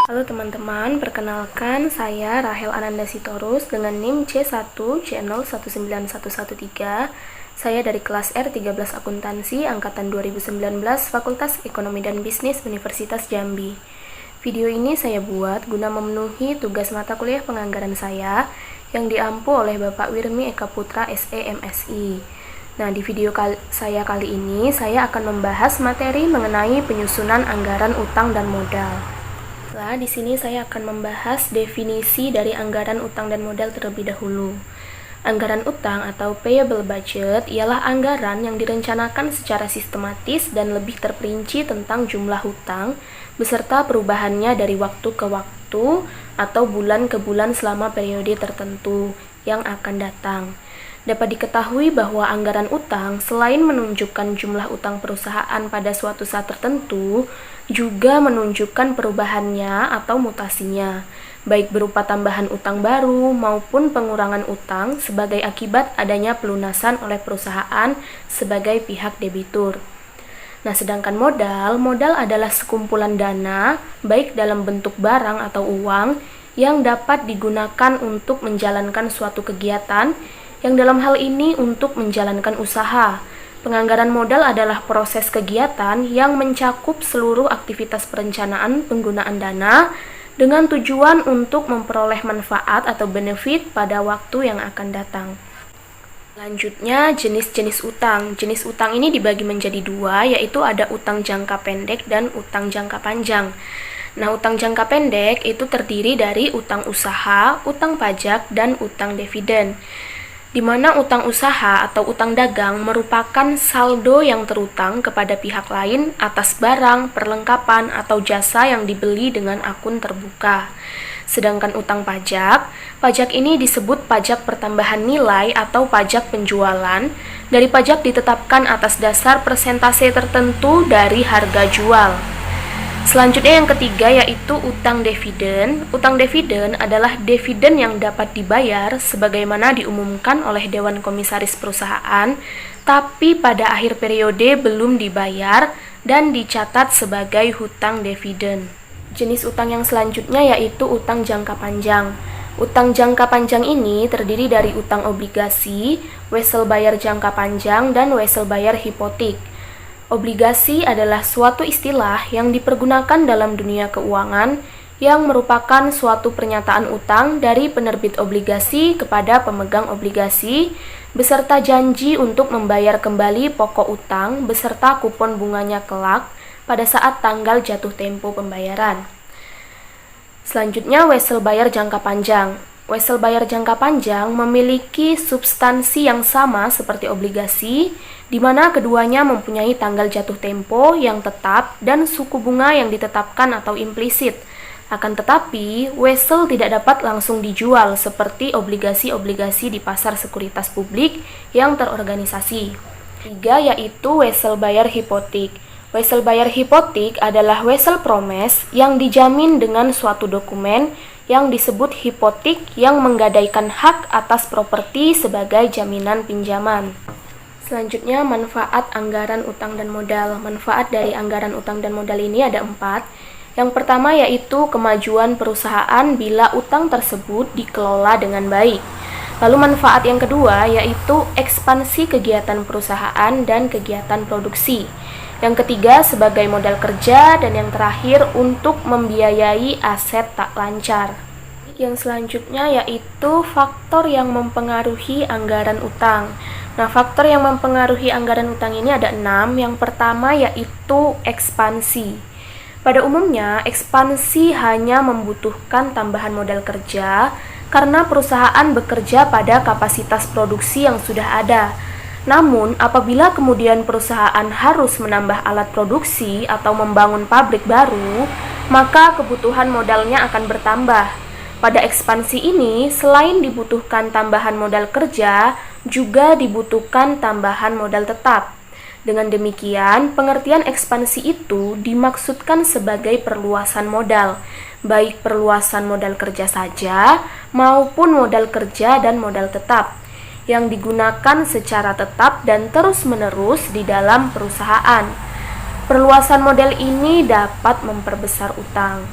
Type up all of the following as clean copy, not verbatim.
Halo teman-teman, perkenalkan saya Rahel Ananda Sitorus dengan NIM C1C019113. Saya dari kelas R13 Akuntansi Angkatan 2019 Fakultas Ekonomi dan Bisnis Universitas Jambi. Video ini saya buat guna memenuhi tugas mata kuliah penganggaran saya yang diampu oleh Bapak Wirmi Eka Putra SE MSI. Nah, di video saya kali ini, saya akan membahas materi mengenai penyusunan anggaran utang dan modal. Di sini saya akan membahas definisi dari anggaran utang dan modal terlebih dahulu. Anggaran utang atau payable budget ialah anggaran yang direncanakan secara sistematis dan lebih terperinci tentang jumlah hutang beserta perubahannya dari waktu ke waktu atau bulan ke bulan selama periode tertentu yang akan datang. Dapat diketahui bahwa anggaran utang selain menunjukkan jumlah utang perusahaan pada suatu saat tertentu, juga menunjukkan perubahannya atau mutasinya, baik berupa tambahan utang baru maupun pengurangan utang sebagai akibat adanya pelunasan oleh perusahaan sebagai pihak debitur. Nah, sedangkan modal adalah sekumpulan dana, baik dalam bentuk barang atau uang, yang dapat digunakan untuk menjalankan suatu kegiatan, yang dalam hal ini untuk menjalankan usaha. Penganggaran modal adalah proses kegiatan yang mencakup seluruh aktivitas perencanaan penggunaan dana dengan tujuan untuk memperoleh manfaat atau benefit pada waktu yang akan datang. Selanjutnya, jenis-jenis utang. Jenis utang ini dibagi menjadi dua, yaitu ada utang jangka pendek dan utang jangka panjang. Nah, utang jangka pendek itu terdiri dari utang usaha, utang pajak, dan utang dividen. Di mana utang usaha atau utang dagang merupakan saldo yang terutang kepada pihak lain atas barang, perlengkapan, atau jasa yang dibeli dengan akun terbuka. Sedangkan utang pajak ini disebut pajak pertambahan nilai atau pajak penjualan dari pajak ditetapkan atas dasar persentase tertentu dari harga jual. Selanjutnya yang ketiga yaitu utang dividen. Utang dividen adalah dividen yang dapat dibayar sebagaimana diumumkan oleh Dewan Komisaris Perusahaan, tapi pada akhir periode belum dibayar dan dicatat sebagai hutang dividen. Jenis utang yang selanjutnya yaitu utang jangka panjang. Utang jangka panjang ini terdiri dari utang obligasi, wesel bayar jangka panjang, dan wesel bayar hipotek. Obligasi adalah suatu istilah yang dipergunakan dalam dunia keuangan yang merupakan suatu pernyataan utang dari penerbit obligasi kepada pemegang obligasi beserta janji untuk membayar kembali pokok utang beserta kupon bunganya kelak pada saat tanggal jatuh tempo pembayaran. Selanjutnya, wesel bayar jangka panjang. Wesel bayar jangka panjang memiliki substansi yang sama seperti obligasi, di mana keduanya mempunyai tanggal jatuh tempo yang tetap dan suku bunga yang ditetapkan atau implisit. Akan tetapi, wesel tidak dapat langsung dijual seperti obligasi-obligasi di pasar sekuritas publik yang terorganisasi. Tiga yaitu wesel bayar hipotek. Wesel bayar hipotek adalah wesel promes yang dijamin dengan suatu dokumen yang disebut hipotek yang menggadaikan hak atas properti sebagai jaminan pinjaman. Selanjutnya, manfaat anggaran utang dan modal. Manfaat dari anggaran utang dan modal ini ada 4. Yang pertama yaitu kemajuan perusahaan bila utang tersebut dikelola dengan baik. Lalu manfaat yang kedua yaitu ekspansi kegiatan perusahaan dan kegiatan produksi. Yang ketiga sebagai modal kerja, dan yang terakhir untuk membiayai aset tak lancar. Yang selanjutnya yaitu faktor yang mempengaruhi anggaran utang. Nah, faktor yang mempengaruhi anggaran utang ini ada 6. Yang pertama yaitu ekspansi. Pada umumnya, ekspansi hanya membutuhkan tambahan modal kerja karena perusahaan bekerja pada kapasitas produksi yang sudah ada. Namun, apabila kemudian perusahaan harus menambah alat produksi atau membangun pabrik baru, maka kebutuhan modalnya akan bertambah. Pada ekspansi ini, selain dibutuhkan tambahan modal kerja, juga dibutuhkan tambahan modal tetap. Dengan demikian, pengertian ekspansi itu dimaksudkan sebagai perluasan modal, baik perluasan modal kerja saja maupun modal kerja dan modal tetap, yang digunakan secara tetap dan terus-menerus di dalam perusahaan. Perluasan model ini dapat memperbesar utang.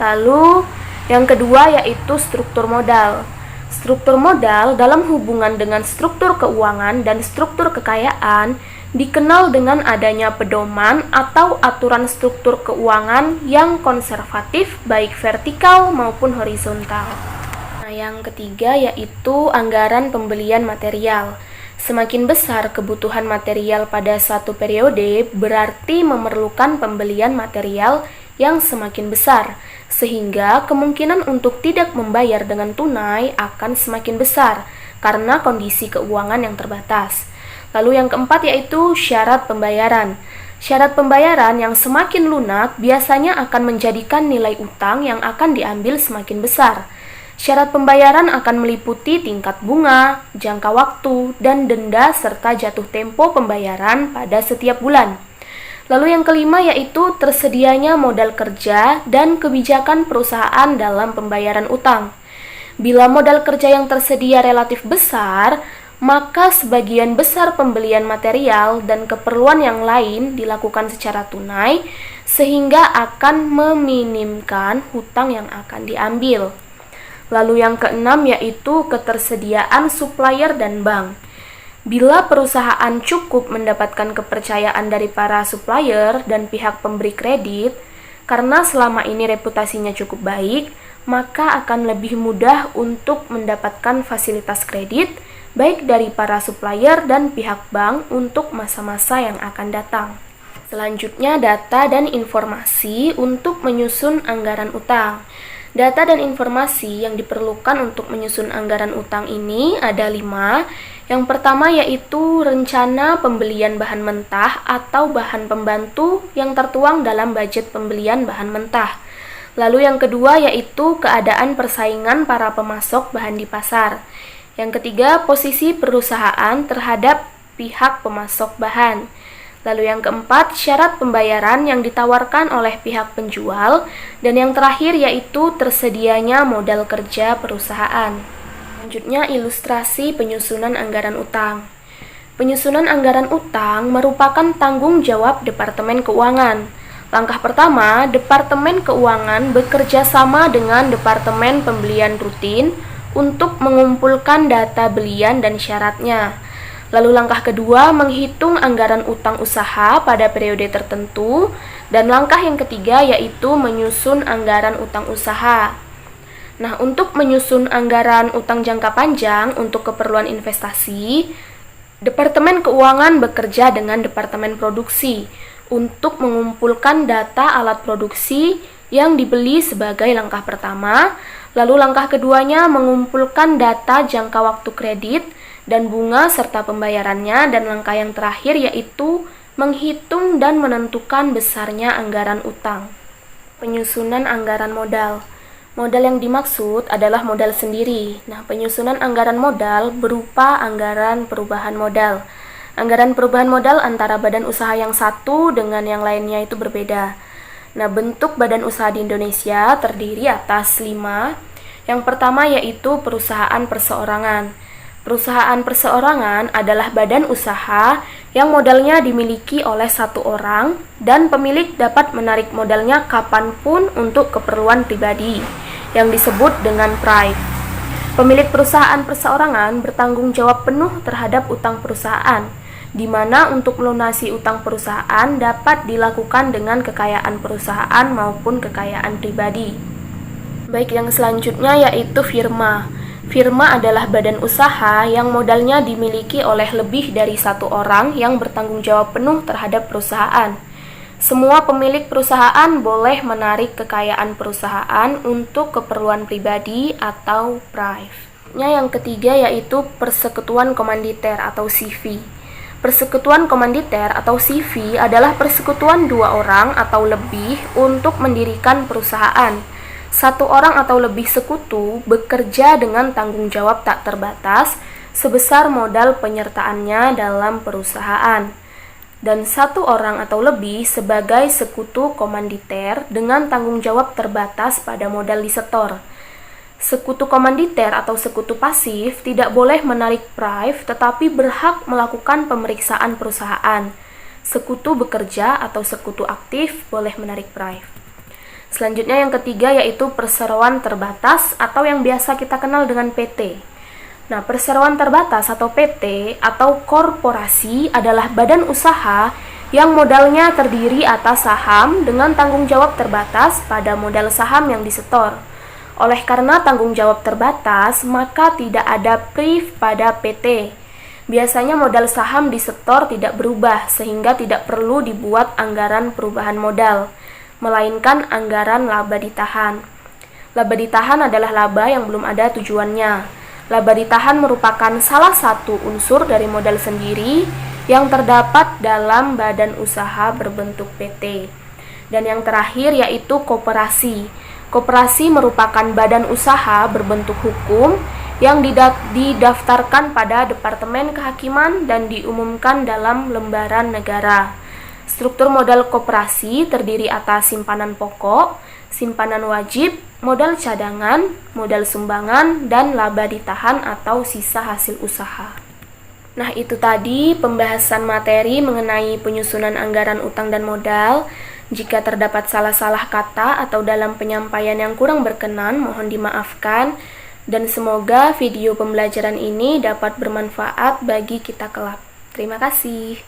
Lalu yang kedua yaitu struktur modal. Struktur modal dalam hubungan dengan struktur keuangan dan struktur kekayaan dikenal dengan adanya pedoman atau aturan struktur keuangan yang konservatif baik vertikal maupun horizontal. Nah, yang ketiga yaitu anggaran pembelian material. Semakin besar kebutuhan material pada satu periode, berarti memerlukan pembelian material yang semakin besar, sehingga kemungkinan untuk tidak membayar dengan tunai akan semakin besar karena kondisi keuangan yang terbatas. Lalu yang keempat yaitu syarat pembayaran. Syarat pembayaran yang semakin lunak biasanya akan menjadikan nilai utang yang akan diambil semakin besar. Syarat pembayaran akan meliputi tingkat bunga, jangka waktu, dan denda serta jatuh tempo pembayaran pada setiap bulan. Lalu yang kelima yaitu tersedianya modal kerja dan kebijakan perusahaan dalam pembayaran utang. Bila modal kerja yang tersedia relatif besar, maka sebagian besar pembelian material dan keperluan yang lain dilakukan secara tunai sehingga akan meminimkan hutang yang akan diambil. Lalu yang keenam yaitu ketersediaan supplier dan bank. Bila perusahaan cukup mendapatkan kepercayaan dari para supplier dan pihak pemberi kredit, karena selama ini reputasinya cukup baik, maka akan lebih mudah untuk mendapatkan fasilitas kredit baik dari para supplier dan pihak bank untuk masa-masa yang akan datang. Selanjutnya, data dan informasi untuk menyusun anggaran utang. Data dan informasi yang diperlukan untuk menyusun anggaran utang ini ada 5. Yang pertama yaitu rencana pembelian bahan mentah atau bahan pembantu yang tertuang dalam budget pembelian bahan mentah. Lalu yang kedua yaitu keadaan persaingan para pemasok bahan di pasar. Yang ketiga, posisi perusahaan terhadap pihak pemasok bahan. Lalu yang keempat, syarat pembayaran yang ditawarkan oleh pihak penjual. Dan yang terakhir yaitu tersedianya modal kerja perusahaan. Selanjutnya, ilustrasi penyusunan anggaran utang. Penyusunan anggaran utang merupakan tanggung jawab Departemen Keuangan. Langkah pertama, Departemen Keuangan bekerja sama dengan Departemen Pembelian Rutin untuk mengumpulkan data belian dan syaratnya. Lalu langkah kedua, menghitung anggaran utang usaha pada periode tertentu. Dan langkah yang ketiga yaitu menyusun anggaran utang usaha. Nah, untuk menyusun anggaran utang jangka panjang untuk keperluan investasi, Departemen Keuangan bekerja dengan Departemen Produksi untuk mengumpulkan data alat produksi yang dibeli sebagai langkah pertama. Lalu langkah keduanya mengumpulkan data jangka waktu kredit dan bunga serta pembayarannya, dan langkah yang terakhir yaitu menghitung dan menentukan besarnya anggaran utang. Penyusunan anggaran modal. Modal yang dimaksud adalah modal sendiri. Nah, penyusunan anggaran modal berupa anggaran perubahan modal. Anggaran perubahan modal antara badan usaha yang satu dengan yang lainnya itu berbeda. Nah, bentuk badan usaha di Indonesia terdiri atas 5. Yang pertama yaitu perusahaan perseorangan. Perusahaan perseorangan adalah badan usaha yang modalnya dimiliki oleh satu orang dan pemilik dapat menarik modalnya kapanpun untuk keperluan pribadi, yang disebut dengan private. Pemilik perusahaan perseorangan bertanggung jawab penuh terhadap utang perusahaan, di mana untuk melunasi utang perusahaan dapat dilakukan dengan kekayaan perusahaan maupun kekayaan pribadi. Baik, yang selanjutnya yaitu firma. Firma adalah badan usaha yang modalnya dimiliki oleh lebih dari satu orang yang bertanggung jawab penuh terhadap perusahaan. Semua pemilik perusahaan boleh menarik kekayaan perusahaan untuk keperluan pribadi atau private. Yang ketiga yaitu persekutuan komanditer atau CV. Persekutuan komanditer atau CV adalah persekutuan 2 orang atau lebih untuk mendirikan perusahaan. Satu orang atau lebih sekutu bekerja dengan tanggung jawab tak terbatas sebesar modal penyertaannya dalam perusahaan. Dan satu orang atau lebih sebagai sekutu komanditer dengan tanggung jawab terbatas pada modal disetor. Sekutu komanditer atau sekutu pasif tidak boleh menarik private tetapi berhak melakukan pemeriksaan perusahaan. Sekutu bekerja atau sekutu aktif boleh menarik private. Selanjutnya yang ketiga yaitu perseroan terbatas atau yang biasa kita kenal dengan PT. Nah, perseroan terbatas atau PT atau korporasi adalah badan usaha yang modalnya terdiri atas saham dengan tanggung jawab terbatas pada modal saham yang disetor. Oleh karena tanggung jawab terbatas, maka tidak ada PRIV pada PT. Biasanya modal saham disetor tidak berubah sehingga tidak perlu dibuat anggaran perubahan modal, melainkan anggaran laba ditahan. Laba ditahan adalah laba yang belum ada tujuannya. Laba ditahan merupakan salah satu unsur dari modal sendiri yang terdapat dalam badan usaha berbentuk PT. Dan yang terakhir yaitu koperasi. Koperasi merupakan badan usaha berbentuk hukum yang didaftarkan pada Departemen Kehakiman dan diumumkan dalam lembaran negara. Struktur modal koperasi terdiri atas simpanan pokok, simpanan wajib, modal cadangan, modal sumbangan, dan laba ditahan atau sisa hasil usaha. Nah, itu tadi pembahasan materi mengenai penyusunan anggaran utang dan modal. Jika terdapat salah-salah kata atau dalam penyampaian yang kurang berkenan, mohon dimaafkan. Dan semoga video pembelajaran ini dapat bermanfaat bagi kita kelak. Terima kasih.